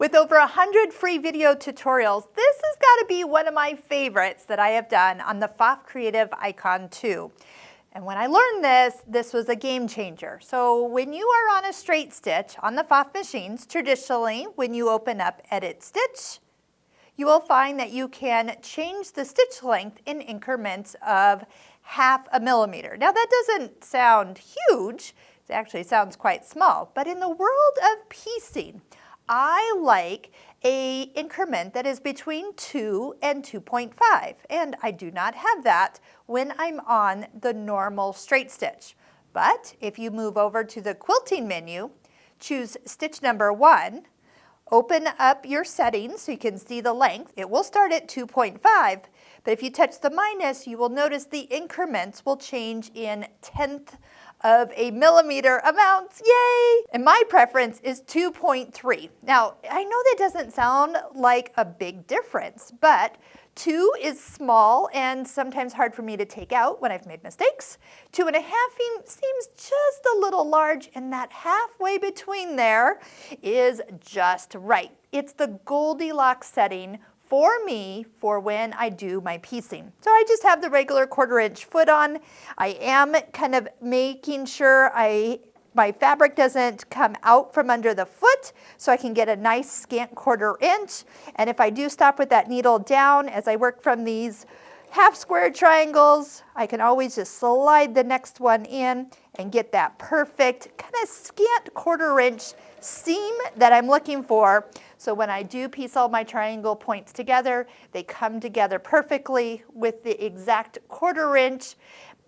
With over 100 free video tutorials, this has got to be one of my favorites that I have done on the Pfaff Creative Icon 2. And when I learned this was a game changer. So when you are on a straight stitch on the Pfaff machines, traditionally when you open up Edit Stitch, you will find that you can change the stitch length in increments of 1/2 millimeter. Now that doesn't sound huge, it actually sounds quite small, but in the world of piecing, I like an increment that is between 2 and 2.5, and I do not have that when I'm on the normal straight stitch. But if you move over to the quilting menu, choose stitch number 1, open up your settings so you can see the length. It will start at 2.5, but if you touch the minus, you will notice the increments will change in 1/10 of a millimeter amounts. Yay! And my preference is 2.3. Now, I know that doesn't sound like a big difference, but 2 is small and sometimes hard for me to take out when I've made mistakes. 2.5 seems just a little large, and that halfway between there is just right. It's the Goldilocks setting for me for when I do my piecing. So I just have the regular 1/4 inch foot on. I am kind of making sure my fabric doesn't come out from under the foot, so I can get a nice scant 1/4 inch. And if I do stop with that needle down as I work from these half square triangles, I can always just slide the next one in and get that perfect kind of scant 1/4 inch seam that I'm looking for. So when I do piece all my triangle points together, they come together perfectly with the exact 1/4 inch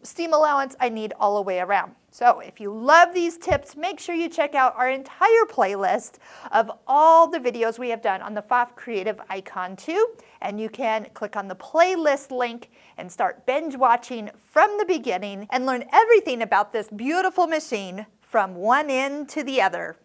seam allowance I need all the way around. So if you love these tips, make sure you check out our entire playlist of all the videos we have done on the Pfaff Creative Icon 2, and you can click on the playlist link and start binge watching from the beginning and learn everything about this beautiful machine from one end to the other.